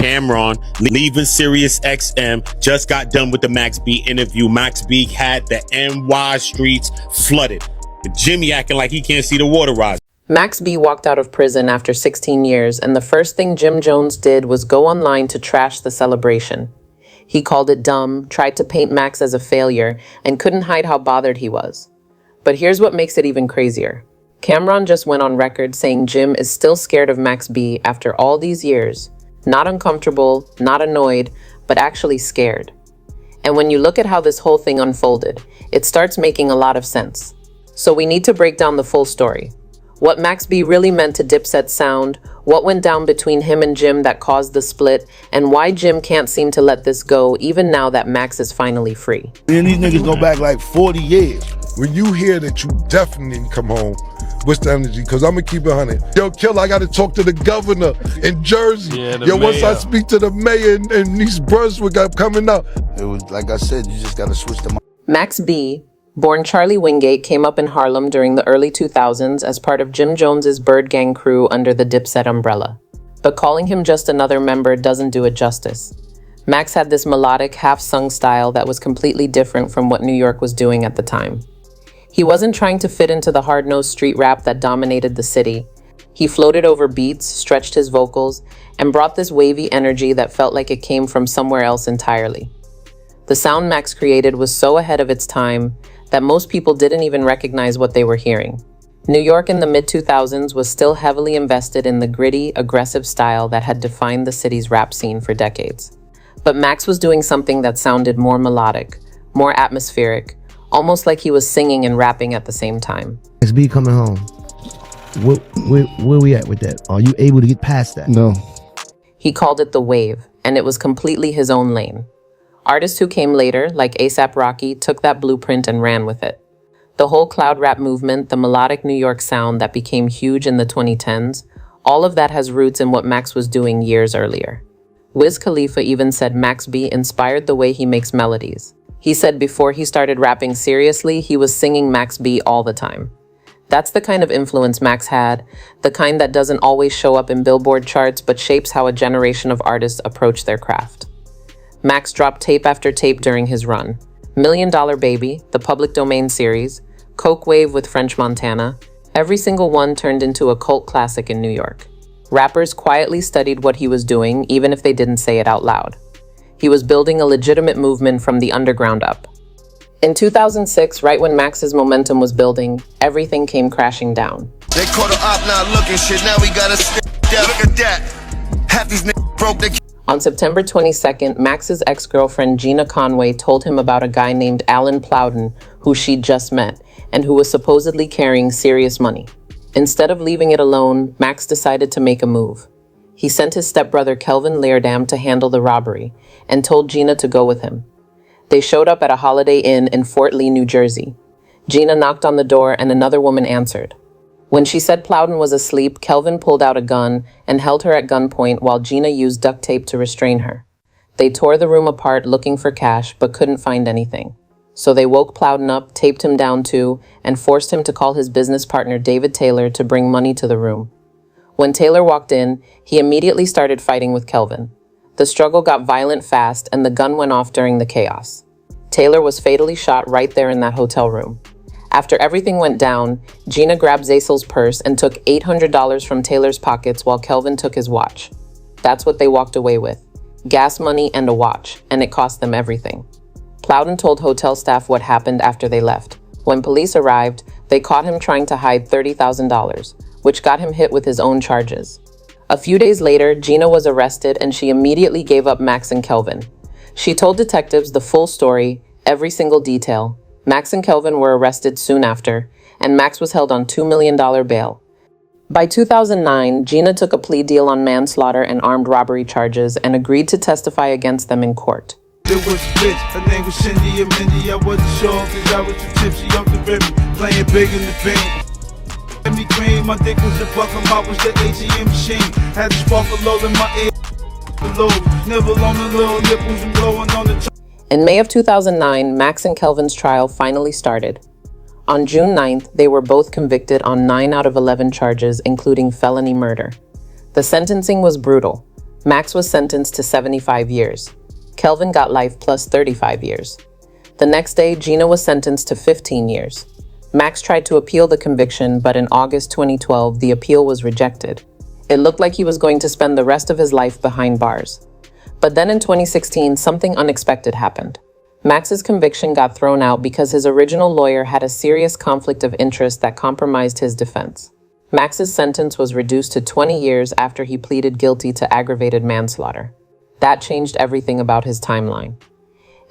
Camron, leaving Sirius XM, just got done with the Max B interview. Max B had the NY streets flooded. Jimmy acting like he can't see the water rise. Max B walked out of prison after 16 years, and the first thing Jim Jones did was go online to trash the celebration. He called it dumb, tried to paint Max as a failure, and couldn't hide how bothered he was. But here's what makes it even crazier. Camron just went on record saying Jim is still scared of Max B after all these years. Not uncomfortable, not annoyed, but actually scared. And when you look at how this whole thing unfolded, it starts making a lot of sense. So we need to break down the full story. What Max B really meant to Dipset's sound, what went down between him and Jim that caused the split, and why Jim can't seem to let this go even now that Max is finally free. And these niggas go back like 40 years. When you hear that you definitely didn't come home, what's the energy? Because I'm going to keep it 100. Yo, Killer, I got to talk to the governor in Jersey. Yo, once I speak to the mayor and these Brunswick got coming up. It was, like I said, you just got to switch the. Max B, born Charlie Wingate, came up in Harlem during the early 2000s as part of Jim Jones's Bird Gang crew under the Dipset umbrella. But calling him just another member doesn't do it justice. Max had this melodic, half-sung style that was completely different from what New York was doing at the time. He wasn't trying to fit into the hard-nosed street rap that dominated the city. He floated over beats, stretched his vocals, and brought this wavy energy that felt like it came from somewhere else entirely. The sound Max created was so ahead of its time that most people didn't even recognize what they were hearing. New York in the mid-2000s was still heavily invested in the gritty, aggressive style that had defined the city's rap scene for decades. But Max was doing something that sounded more melodic, more atmospheric, almost like he was singing and rapping at the same time. Max B coming home. Where we at with that? Are you able to get past that? No. He called it the wave, and it was completely his own lane. Artists who came later, like A$AP Rocky, took that blueprint and ran with it. The whole cloud rap movement, the melodic New York sound that became huge in the 2010s, all of that has roots in what Max was doing years earlier. Khalifa even said Max B inspired the way he makes melodies. He said before he started rapping seriously, he was singing Max B all the time. That's the kind of influence Max had, the kind that doesn't always show up in Billboard charts but shapes how a generation of artists approach their craft. Max dropped tape after tape during his run. $1 Million Baby, the Public Domain series, Coke Wave with French Montana, every single one turned into a cult classic in New York. Rappers quietly studied what he was doing, even if they didn't say it out loud. He was building a legitimate movement from the underground up. In 2006, right when Max's momentum was building, everything came crashing down. They caught her up now looking shit, now we gotta step down. Look at that. Half these niggas broke the. On September 22nd, Max's ex-girlfriend Gina Conway told him about a guy named Alan Plowden, who she'd just met, and who was supposedly carrying serious money. Instead of leaving it alone, Max decided to make a move. He sent his stepbrother Kelvin Leardam to handle the robbery, and told Gina to go with him. They showed up at a Holiday Inn in Fort Lee, New Jersey. Gina knocked on the door and another woman answered. When she said Plowden was asleep, Kelvin pulled out a gun and held her at gunpoint while Gina used duct tape to restrain her. They tore the room apart looking for cash, but couldn't find anything. So they woke Plowden up, taped him down too, and forced him to call his business partner David Taylor to bring money to the room. When Taylor walked in, he immediately started fighting with Kelvin. The struggle got violent fast, and the gun went off during the chaos. Taylor was fatally shot right there in that hotel room. After everything went down, Gina grabbed Zaysel's purse and took $800 from Taylor's pockets while Kelvin took his watch. That's what they walked away with. Gas money and a watch, and it cost them everything. Plowden told hotel staff what happened after they left. When police arrived, they caught him trying to hide $30,000, which got him hit with his own charges. A few days later, Gina was arrested and she immediately gave up Max and Kelvin. She told detectives the full story, every single detail. Max and Kelvin were arrested soon after, and Max was held on $2 million bail. By 2009, Gina took a plea deal on manslaughter and armed robbery charges and agreed to testify against them in court. It was bitch, her name was Cindy and Mindy. I wasn't sure cause I was too tipsy off the rim, playing big in the bank. Let me cream, my dick was the buck, my was the ATM machine. Had the sparkle low in my ear, below, nibble on the little nipples and blowing on the. In May of 2009, Max and Kelvin's trial finally started. On June 9th, they were both convicted on 9 out of 11 charges, including felony murder. The sentencing was brutal. Max was sentenced to 75 years. Kelvin got life plus 35 years. The next day, Gina was sentenced to 15 years. Max tried to appeal the conviction, but in August 2012, the appeal was rejected. It looked like he was going to spend the rest of his life behind bars. But then in 2016, something unexpected happened. Max's conviction got thrown out because his original lawyer had a serious conflict of interest that compromised his defense. Max's sentence was reduced to 20 years after he pleaded guilty to aggravated manslaughter. That changed everything about his timeline.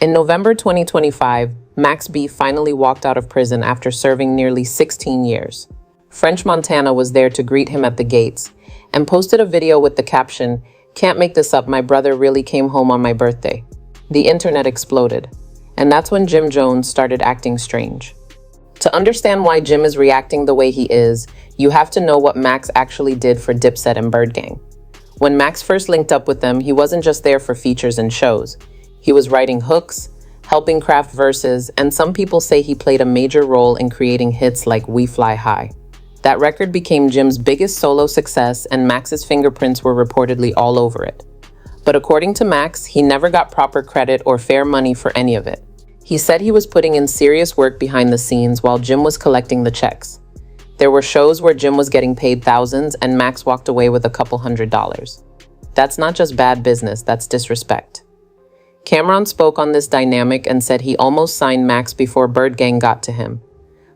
In November 2025, Max B finally walked out of prison after serving nearly 16 years. French Montana was there to greet him at the gates and posted a video with the caption, "Can't make this up, my brother really came home on my birthday." The internet exploded, and that's when Jim Jones started acting strange. To understand why Jim is reacting the way he is, you have to know what Max actually did for Dipset and Bird Gang. When Max first linked up with them, he wasn't just there for features and shows. He was writing hooks, helping craft verses, and some people say he played a major role in creating hits like We Fly High. That record became Jim's biggest solo success, and Max's fingerprints were reportedly all over it. But according to Max, he never got proper credit or fair money for any of it. He said he was putting in serious work behind the scenes while Jim was collecting the checks. There were shows where Jim was getting paid thousands and Max walked away with a couple $100s. That's not just bad business, that's disrespect. Camron spoke on this dynamic and said he almost signed Max before Bird Gang got to him.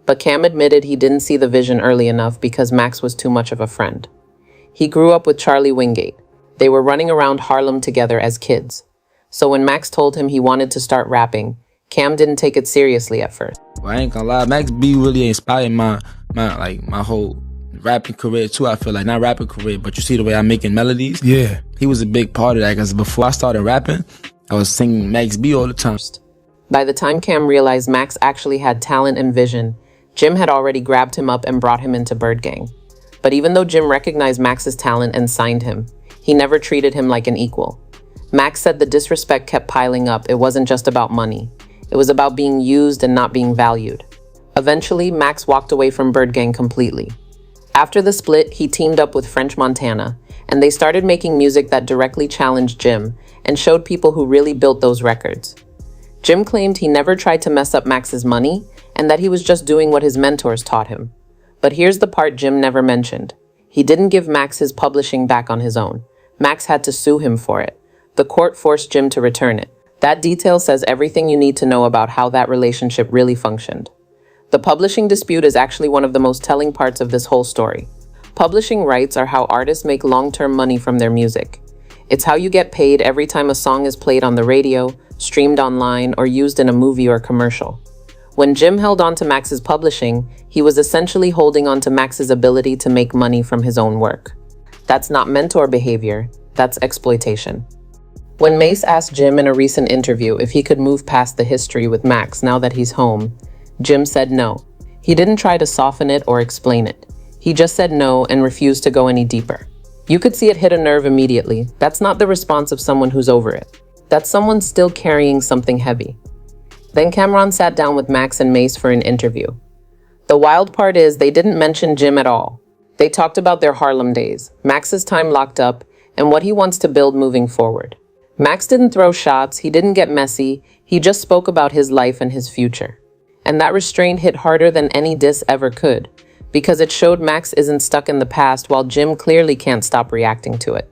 But Cam admitted he didn't see the vision early enough because Max was too much of a friend. He grew up with Charlie Wingate. They were running around Harlem together as kids. So when Max told him he wanted to start rapping, Cam didn't take it seriously at first. Well, I ain't gonna lie, Max B really inspired my whole rapping career too. I feel like, not rapping career, but you see the way I'm making melodies. Yeah. He was a big part of that because before I started rapping, I was singing Max B all the time. By the time Cam realized Max actually had talent and vision, Jim had already grabbed him up and brought him into Bird Gang. But even though Jim recognized Max's talent and signed him, he never treated him like an equal. Max said the disrespect kept piling up. It wasn't just about money. It was about being used and not being valued. Eventually, Max walked away from Bird Gang completely. After the split, he teamed up with French Montana, and they started making music that directly challenged Jim and showed people who really built those records. Jim claimed he never tried to mess up Max's money and that he was just doing what his mentors taught him. But here's the part Jim never mentioned. He didn't give Max his publishing back on his own. Max had to sue him for it. The court forced Jim to return it. That detail says everything you need to know about how that relationship really functioned. The publishing dispute is actually one of the most telling parts of this whole story. Publishing rights are how artists make long-term money from their music. It's how you get paid every time a song is played on the radio, streamed online, or used in a movie or commercial. When Jim held on to Max's publishing, he was essentially holding on to Max's ability to make money from his own work. That's not mentor behavior, that's exploitation. When Mace asked Jim in a recent interview if he could move past the history with Max now that he's home, Jim said no. He didn't try to soften it or explain it. He just said no and refused to go any deeper. You could see it hit a nerve immediately. That's not the response of someone who's over it. That's someone still carrying something heavy. Then Camron sat down with Max and Mace for an interview. The wild part is they didn't mention Jim at all. They talked about their Harlem days, Max's time locked up, and what he wants to build moving forward. Max didn't throw shots, he didn't get messy, he just spoke about his life and his future. And that restraint hit harder than any diss ever could, because it showed Max isn't stuck in the past while Jim clearly can't stop reacting to it.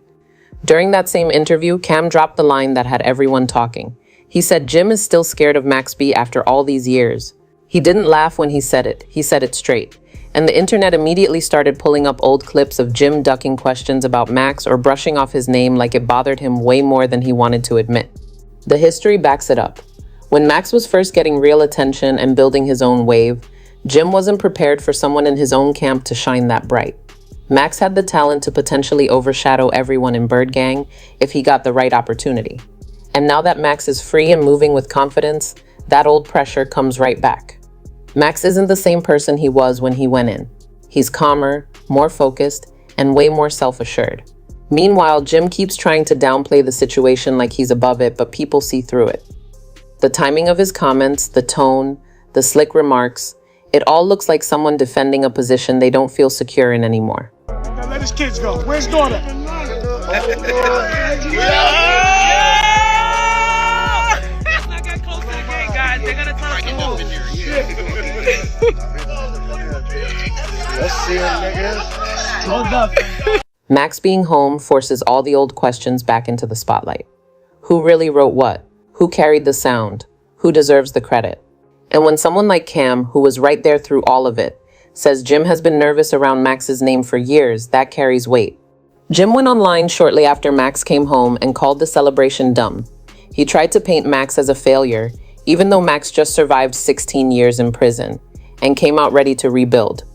During that same interview, Cam dropped the line that had everyone talking. He said Jim is still scared of Max B after all these years. He didn't laugh when he said it straight. And the internet immediately started pulling up old clips of Jim ducking questions about Max or brushing off his name like it bothered him way more than he wanted to admit. The history backs it up. When Max was first getting real attention and building his own wave, Jim wasn't prepared for someone in his own camp to shine that bright. Max had the talent to potentially overshadow everyone in Bird Gang if he got the right opportunity. And now that Max is free and moving with confidence, that old pressure comes right back. Max isn't the same person he was when he went in. He's calmer, more focused, and way more self-assured. Meanwhile, Jim keeps trying to downplay the situation like he's above it, but people see through it. The timing of his comments, the tone, the slick remarks, it all looks like someone defending a position they don't feel secure in anymore. Now let his kids go. Where's daughter? not get close to the gate, guys. They're gonna tell us to move. Let's see him, nigga. Hold up. Max being home forces all the old questions back into the spotlight. Who really wrote what? Who carried the sound? Who deserves the credit? And when someone like Cam, who was right there through all of it, says Jim has been nervous around Max's name for years, that carries weight. Jim went online shortly after Max came home and called the celebration dumb. He tried to paint Max as a failure, even though Max just survived 16 years in prison and came out ready to rebuild.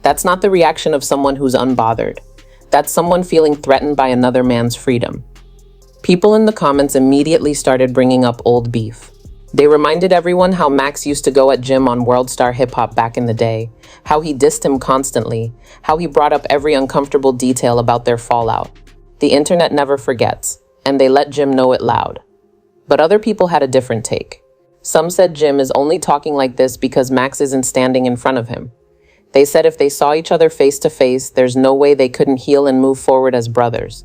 That's not the reaction of someone who's unbothered. That's someone feeling threatened by another man's freedom. People in the comments immediately started bringing up old beef. They reminded everyone how Max used to go at Jim on World Star Hip Hop back in the day, how he dissed him constantly, how he brought up every uncomfortable detail about their fallout. The internet never forgets, and they let Jim know it loud. But other people had a different take. Some said Jim is only talking like this because Max isn't standing in front of him. They said if they saw each other face to face, there's no way they couldn't heal and move forward as brothers.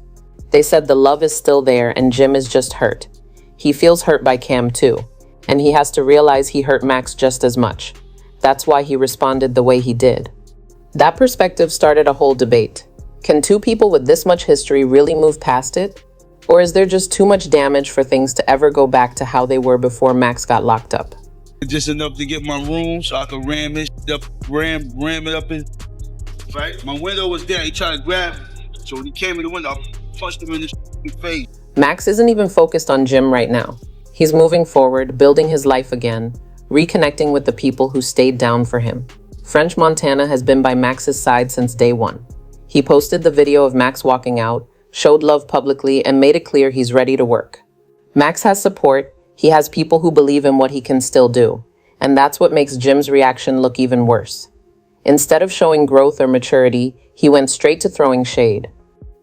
They said the love is still there and Jim is just hurt. He feels hurt by Cam too, and he has to realize he hurt Max just as much. That's why he responded the way he did. That perspective started a whole debate. Can two people with this much history really move past it? Or is there just too much damage for things to ever go back to how they were before Max got locked up? Just enough to get my room so I could ram it up in. Right? My window was there. He tried to grab it. So when he came in the window, I punched him in the face. Max isn't even focused on Jim right now. He's moving forward, building his life again, reconnecting with the people who stayed down for him. French Montana has been by Max's side since day one. He posted the video of Max walking out, showed love publicly, and made it clear he's ready to work. Max has support. He has people who believe in what he can still do, and that's what makes Jim's reaction look even worse. Instead of showing growth or maturity, he went straight to throwing shade.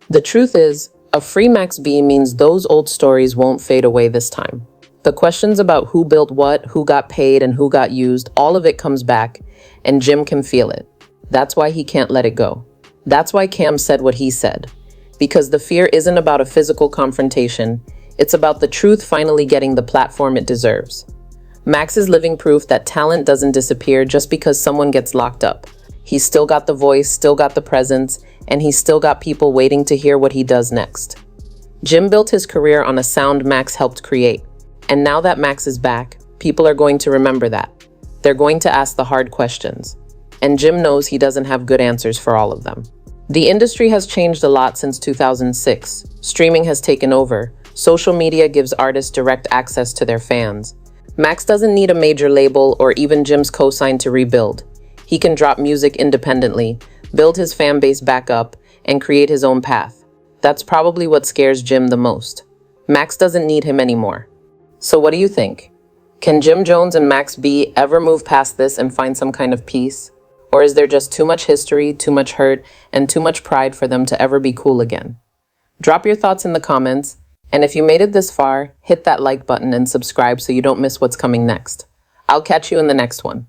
The truth is, a free Max B means those old stories won't fade away this time. The questions about who built what, who got paid, and who got used, all of it comes back, and Jim can feel it. That's why he can't let it go. That's why Cam said what he said. Because the fear isn't about a physical confrontation, it's about the truth finally getting the platform it deserves. Max is living proof that talent doesn't disappear just because someone gets locked up. He's still got the voice, still got the presence, and he's still got people waiting to hear what he does next. Jim built his career on a sound Max helped create. And now that Max is back, people are going to remember that. They're going to ask the hard questions. And Jim knows he doesn't have good answers for all of them. The industry has changed a lot since 2006. Streaming has taken over. Social media gives artists direct access to their fans. Max doesn't need a major label or even Jim's cosign to rebuild. He can drop music independently, build his fan base back up, and create his own path. That's probably what scares Jim the most. Max doesn't need him anymore. So what do you think? Can Jim Jones and Max B ever move past this and find some kind of peace? Or is there just too much history, too much hurt, and too much pride for them to ever be cool again? Drop your thoughts in the comments, and if you made it this far, hit that like button and subscribe so you don't miss what's coming next. I'll catch you in the next one.